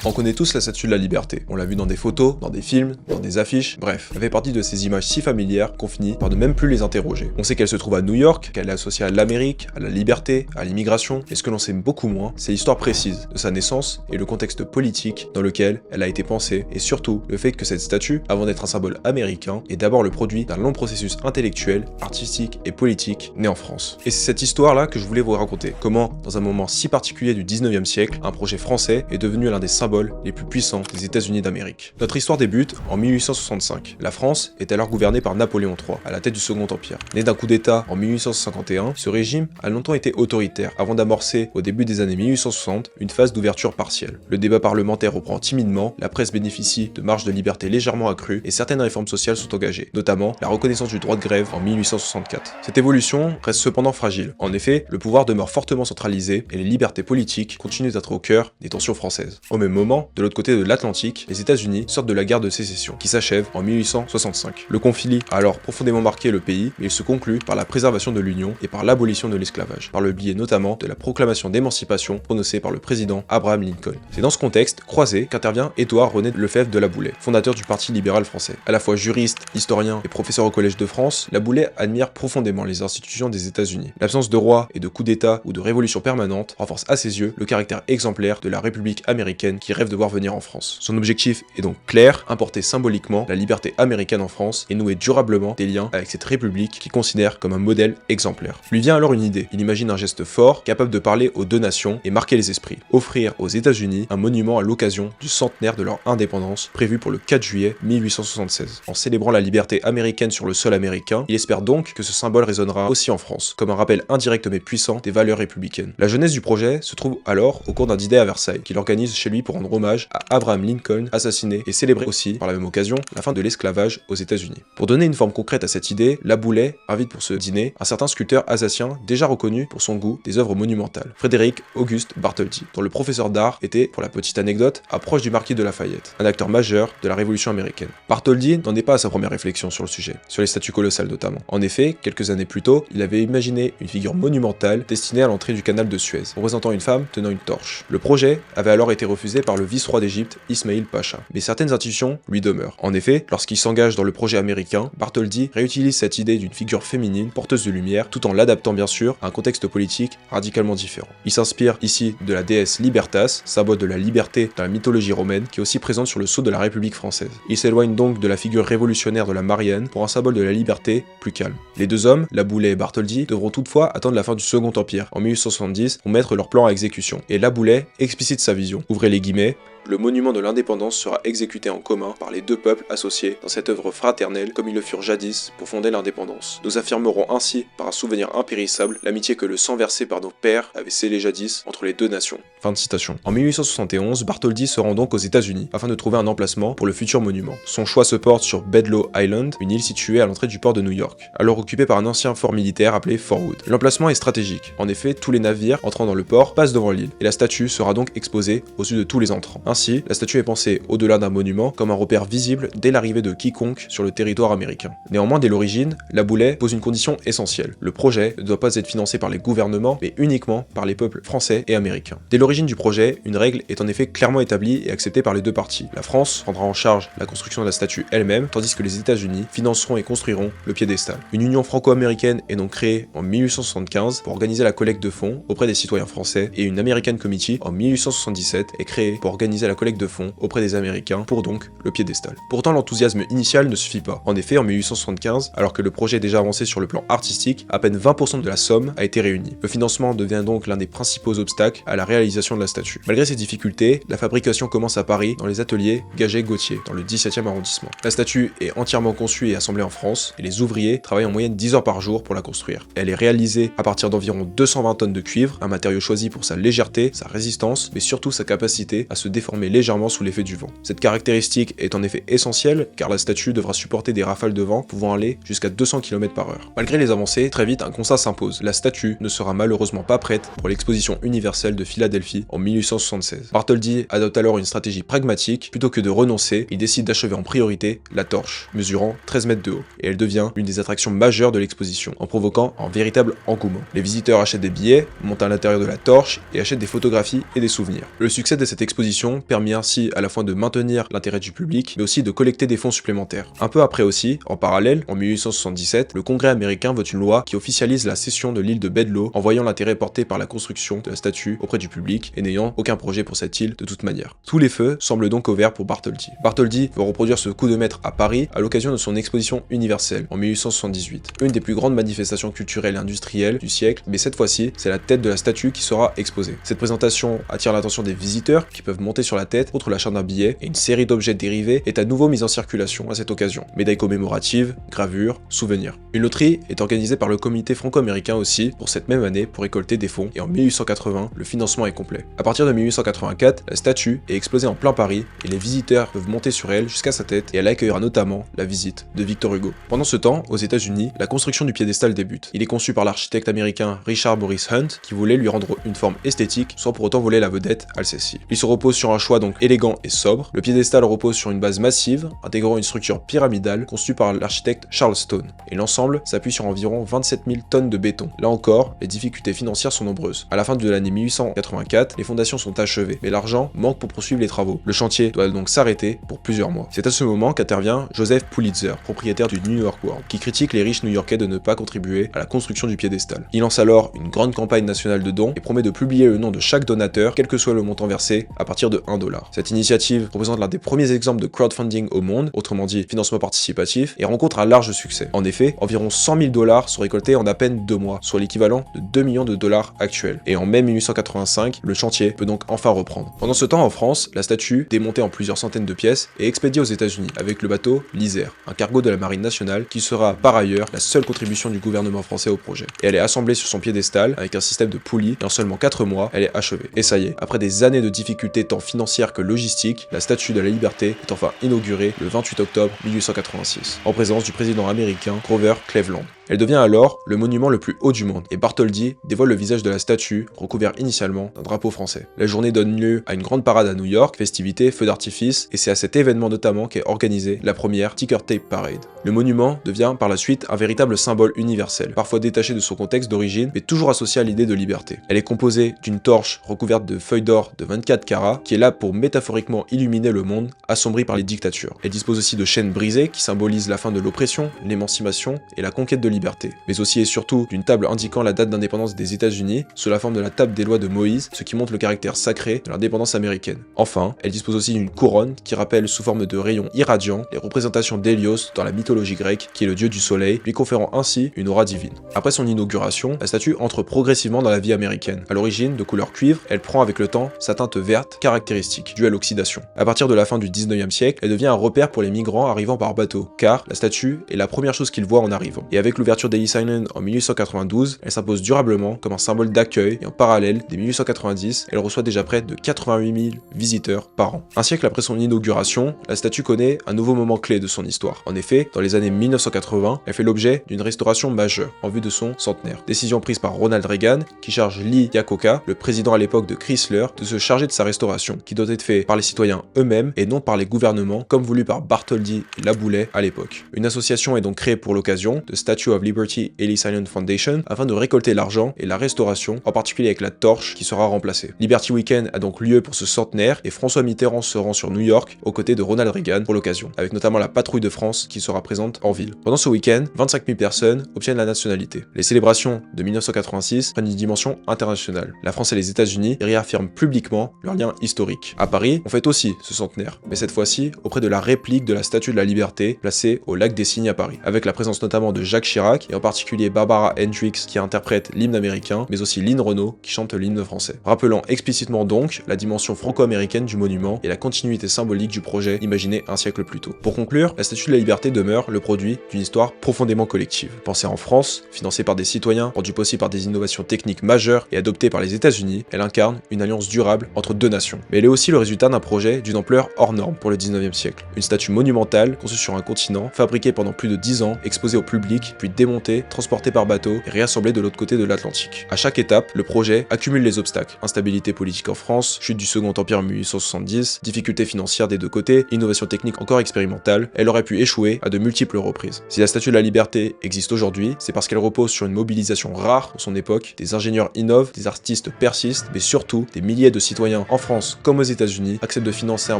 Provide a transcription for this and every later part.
On connaît tous la Statue de la Liberté. On l'a vu dans des photos, dans des films, dans des affiches, bref. Elle fait partie de ces images si familières qu'on finit par ne même plus les interroger. On sait qu'elle se trouve à New York, qu'elle est associée à l'Amérique, à la liberté, à l'immigration, et ce que l'on sait beaucoup moins, c'est l'histoire précise de sa naissance et le contexte politique dans lequel elle a été pensée, et surtout le fait que cette statue, avant d'être un symbole américain, est d'abord le produit d'un long processus intellectuel, artistique et politique né en France. Et c'est cette histoire-là que je voulais vous raconter. Comment, dans un moment si particulier du 19e siècle, un projet français est devenu l'un des symboles les plus puissants des États-Unis d'Amérique. Notre histoire débute en 1865. La France est alors gouvernée par Napoléon III, à la tête du Second Empire. Né d'un coup d'État en 1851, ce régime a longtemps été autoritaire, avant d'amorcer, au début des années 1860, une phase d'ouverture partielle. Le débat parlementaire reprend timidement, la presse bénéficie de marges de liberté légèrement accrues, et certaines réformes sociales sont engagées, notamment la reconnaissance du droit de grève en 1864. Cette évolution reste cependant fragile. En effet, le pouvoir demeure fortement centralisé, et les libertés politiques continuent d'être au cœur des tensions françaises. Au même moment, de l'autre côté de l'Atlantique, les États-Unis sortent de la guerre de sécession, qui s'achève en 1865. Le conflit a alors profondément marqué le pays, mais il se conclut par la préservation de l'Union et par l'abolition de l'esclavage, par le biais notamment de la proclamation d'émancipation prononcée par le président Abraham Lincoln. C'est dans ce contexte croisé qu'intervient Édouard-René Lefebvre de La Boulaye, fondateur du Parti libéral français. À la fois juriste, historien et professeur au Collège de France, La Boulaye admire profondément les institutions des États-Unis. L'absence de roi et de coup d'État ou de révolution permanente renforce à ses yeux le caractère exemplaire de la République américaine qui rêve de voir venir en France. Son objectif est donc clair, importer symboliquement la liberté américaine en France et nouer durablement des liens avec cette république qu'il considère comme un modèle exemplaire. Lui vient alors une idée. Il imagine un geste fort, capable de parler aux deux nations et marquer les esprits. Offrir aux États-Unis un monument à l'occasion du centenaire de leur indépendance, prévu pour le 4 juillet 1876. En célébrant la liberté américaine sur le sol américain, il espère donc que ce symbole résonnera aussi en France, comme un rappel indirect mais puissant des valeurs républicaines. La jeunesse du projet se trouve alors au cours d'un dîner à Versailles, qu'il organise chez lui pour rendre hommage à Abraham Lincoln, assassiné et célébré aussi, par la même occasion, la fin de l'esclavage aux États-Unis. Pour donner une forme concrète à cette idée, La Boulaye invite pour ce dîner un certain sculpteur alsacien déjà reconnu pour son goût des œuvres monumentales, Frédéric Auguste Bartholdi, dont le professeur d'art était, pour la petite anecdote, proche du marquis de Lafayette, un acteur majeur de la Révolution américaine. Bartholdi n'en est pas à sa première réflexion sur le sujet, sur les statues colossales notamment. En effet, quelques années plus tôt, il avait imaginé une figure monumentale destinée à l'entrée du canal de Suez, représentant une femme tenant une torche. Le projet avait alors été refusé par le vice-roi d'Égypte, Ismaïl Pacha, mais certaines intuitions lui demeurent. En effet, lorsqu'il s'engage dans le projet américain, Bartholdi réutilise cette idée d'une figure féminine porteuse de lumière, tout en l'adaptant bien sûr à un contexte politique radicalement différent. Il s'inspire ici de la déesse Libertas, symbole de la liberté dans la mythologie romaine, qui est aussi présente sur le sceau de la République française. Il s'éloigne donc de la figure révolutionnaire de la Marianne pour un symbole de la liberté plus calme. Les deux hommes, La Boulaye et Bartholdi, devront toutefois attendre la fin du Second Empire, en 1870, pour mettre leur plan à exécution. Et La Boulaye explicite sa vision. Ouvrez les guillemets. Le monument de l'indépendance sera exécuté en commun par les deux peuples associés dans cette œuvre fraternelle comme ils le furent jadis pour fonder l'indépendance. Nous affirmerons ainsi, par un souvenir impérissable, l'amitié que le sang versé par nos pères avait scellé jadis entre les deux nations. Fin de citation. En 1871, Bartholdi se rend donc aux États-Unis afin de trouver un emplacement pour le futur monument. Son choix se porte sur Bedloe Island, une île située à l'entrée du port de New York, alors occupée par un ancien fort militaire appelé Fort Wood. L'emplacement est stratégique. En effet, tous les navires entrant dans le port passent devant l'île, et la statue sera donc exposée aux yeux de tous les entrants. Ainsi, la statue est pensée, au-delà d'un monument, comme un repère visible dès l'arrivée de quiconque sur le territoire américain. Néanmoins, dès l'origine, La Boulaye pose une condition essentielle. Le projet ne doit pas être financé par les gouvernements, mais uniquement par les peuples français et américains. Dès l'origine du projet, une règle est en effet clairement établie et acceptée par les deux parties. La France prendra en charge la construction de la statue elle-même, tandis que les États-Unis financeront et construiront le piédestal. Une union franco-américaine est donc créée en 1875 pour organiser la collecte de fonds auprès des citoyens français, et une American Committee en 1877 est créée pour organiser la collecte de fonds auprès des Américains pour donc le piédestal. Pourtant, l'enthousiasme initial ne suffit pas. En effet, en 1875, alors que le projet est déjà avancé sur le plan artistique, à peine 20% de la somme a été réunie. Le financement devient donc l'un des principaux obstacles à la réalisation de la statue. Malgré ces difficultés, la fabrication commence à Paris dans les ateliers Gaget-Gauthier, dans le 17e arrondissement. La statue est entièrement conçue et assemblée en France, et les ouvriers travaillent en moyenne 10 heures par jour pour la construire. Elle est réalisée à partir d'environ 220 tonnes de cuivre, un matériau choisi pour sa légèreté, sa résistance, mais surtout sa capacité à se déformer légèrement sous l'effet du vent. Cette caractéristique est en effet essentielle, car la statue devra supporter des rafales de vent pouvant aller jusqu'à 200 km/h. Malgré les avancées, très vite un constat s'impose. La statue ne sera malheureusement pas prête pour l'exposition universelle de Philadelphie en 1876. Bartholdi adopte alors une stratégie pragmatique. Plutôt que de renoncer, il décide d'achever en priorité la torche, mesurant 13 mètres de haut, et elle devient l'une des attractions majeures de l'exposition, en provoquant un véritable engouement. Les visiteurs achètent des billets, montent à l'intérieur de la torche et achètent des photographies et des souvenirs. Le succès de cette exposition construction permit ainsi à la fois de maintenir l'intérêt du public, mais aussi de collecter des fonds supplémentaires. Un peu après aussi, en parallèle, en 1877, le Congrès américain vote une loi qui officialise la cession de l'île de Bedloe en voyant l'intérêt porté par la construction de la statue auprès du public et n'ayant aucun projet pour cette île de toute manière. Tous les feux semblent donc ouverts pour Bartholdi. Bartholdi veut reproduire ce coup de maître à Paris à l'occasion de son exposition universelle en 1878, une des plus grandes manifestations culturelles et industrielles du siècle, mais cette fois-ci, c'est la tête de la statue qui sera exposée. Cette présentation attire l'attention des visiteurs qui peuvent monter sur la tête, outre l'achat d'un billet, et une série d'objets dérivés est à nouveau mise en circulation à cette occasion. Médailles commémoratives, gravures, souvenirs. Une loterie est organisée par le comité franco-américain aussi pour cette même année pour récolter des fonds, et en 1880, le financement est complet. À partir de 1884, la statue est exposée en plein Paris, et les visiteurs peuvent monter sur elle jusqu'à sa tête, et elle accueillera notamment la visite de Victor Hugo. Pendant ce temps, aux États-Unis, la construction du piédestal débute. Il est conçu par l'architecte américain Richard Boris Hunt, qui voulait lui rendre une forme esthétique, sans pour autant voler la vedette à celle-ci. Il se repose sur un choix donc élégant et sobre. Le piédestal repose sur une base massive, intégrant une structure pyramidale conçue par l'architecte Charles Stone, et l'ensemble s'appuie sur environ 27 000 tonnes de béton. Là encore, les difficultés financières sont nombreuses. À la fin de l'année 1884, les fondations sont achevées, mais l'argent manque pour poursuivre les travaux. Le chantier doit donc s'arrêter pour plusieurs mois. C'est à ce moment qu'intervient Joseph Pulitzer, propriétaire du New York World, qui critique les riches new-yorkais de ne pas contribuer à la construction du piédestal. Il lance alors une grande campagne nationale de dons et promet de publier le nom de chaque donateur, quel que soit le montant versé, à partir de $1. Cette initiative représente l'un des premiers exemples de crowdfunding au monde, autrement dit financement participatif, et rencontre un large succès. En effet, environ $100 000 sont récoltés en à peine 2 mois, soit l'équivalent de 2 millions de dollars actuels. Et en mai 1885, le chantier peut donc enfin reprendre. Pendant ce temps, en France, la statue, démontée en plusieurs centaines de pièces, est expédiée aux États-Unis avec le bateau l'Isère, un cargo de la marine nationale qui sera par ailleurs la seule contribution du gouvernement français au projet. Et elle est assemblée sur son piédestal avec un système de poulies et en seulement 4 mois, elle est achevée. Et ça y est, après des années de difficultés tant financières que logistiques, la statue de la Liberté est enfin inaugurée le 28 octobre 1886, en présence du président américain Grover Cleveland. Elle devient alors le monument le plus haut du monde, et Bartholdi dévoile le visage de la statue, recouvert initialement d'un drapeau français. La journée donne lieu à une grande parade à New York, festivités, feux d'artifice, et c'est à cet événement notamment qu'est organisée la première Ticker Tape Parade. Le monument devient par la suite un véritable symbole universel, parfois détaché de son contexte d'origine, mais toujours associé à l'idée de liberté. Elle est composée d'une torche recouverte de feuilles d'or de 24 carats, qui est là pour métaphoriquement illuminer le monde, assombri par les dictatures. Elle dispose aussi de chaînes brisées, qui symbolisent la fin de l'oppression, l'émancipation et la conquête de liberté, mais aussi et surtout d'une table indiquant la date d'indépendance des États-Unis sous la forme de la table des lois de Moïse, ce qui montre le caractère sacré de l'indépendance américaine. Enfin, elle dispose aussi d'une couronne qui rappelle sous forme de rayons irradiants les représentations d'Hélios dans la mythologie grecque, qui est le dieu du soleil, lui conférant ainsi une aura divine. Après son inauguration, la statue entre progressivement dans la vie américaine. À l'origine, de couleur cuivre, elle prend avec le temps sa teinte verte caractéristique, due à l'oxydation. À partir de la fin du 19e siècle, elle devient un repère pour les migrants arrivant par bateau, car la statue est la première chose qu'ils voient en arrivant. Et avec l'ouverture d'Ellis Island en 1892, elle s'impose durablement comme un symbole d'accueil, et en parallèle, dès 1890, elle reçoit déjà près de 88 000 visiteurs par an. Un siècle après son inauguration, la statue connaît un nouveau moment clé de son histoire. En effet, dans les années 1980, elle fait l'objet d'une restauration majeure en vue de son centenaire. Décision prise par Ronald Reagan, qui charge Lee Iacocca, le président à l'époque de Chrysler, de se charger de sa restauration, qui doit être faite par les citoyens eux-mêmes et non par les gouvernements, comme voulu par Bartholdi et Laboulaye à l'époque. Une association est donc créée pour l'occasion, The Statue of Liberty Ellis Island Foundation, afin de récolter l'argent et la restauration, en particulier avec la torche qui sera remplacée. Liberty Weekend a donc lieu pour ce centenaire et François Mitterrand se rend sur New York aux côtés de Ronald Reagan pour l'occasion, avec notamment la patrouille de France qui sera présente en ville. Pendant ce week-end, 25 000 personnes obtiennent la nationalité. Les célébrations de 1986 prennent une dimension internationale. La France et les États-Unis réaffirment publiquement leur lien historique. À Paris, on fête aussi ce centenaire, mais cette fois-ci auprès de la réplique de la Statue de la Liberté placée au Lac des Cygnes à Paris, avec la présence notamment de Jacques Chirac et en particulier Barbara Hendricks qui interprète l'hymne américain, mais aussi Lynn Renault qui chante l'hymne français. Rappelant explicitement donc la dimension franco-américaine du monument et la continuité symbolique du projet imaginé un siècle plus tôt. Pour conclure, la Statue de la Liberté demeure le produit d'une histoire profondément collective. Pensée en France, financée par des citoyens, rendue possible par des innovations techniques majeures et adoptée par les États-Unis, elle incarne une alliance durable entre deux nations. Mais elle est aussi le résultat d'un projet d'une ampleur hors norme pour le 19e siècle. Une statue monumentale conçue sur un continent, fabriquée pendant plus de 10 ans, exposée au public, puis démontée, transportée par bateau et réassemblée de l'autre côté de l'Atlantique. À chaque étape, le projet accumule les obstacles. Instabilité politique en France, chute du Second Empire en 1870, difficultés financières des deux côtés, innovation technique encore expérimentale, elle aurait pu échouer à de multiples reprises. Si la Statue de la Liberté existe aujourd'hui, c'est parce qu'elle repose sur une mobilisation rare pour son époque, des ingénieurs innovent, des artistes persistent, mais surtout, des milliers de citoyens en France comme aux États-Unis acceptent de financer un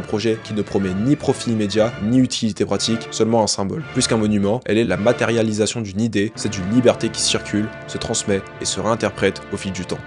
projet qui ne promet ni profit immédiat, ni utilité pratique, seulement un symbole. Plus qu'un monument, elle est la matérialisation d'une idée, c'est d'une liberté qui circule, se transmet et se réinterprète au fil du temps.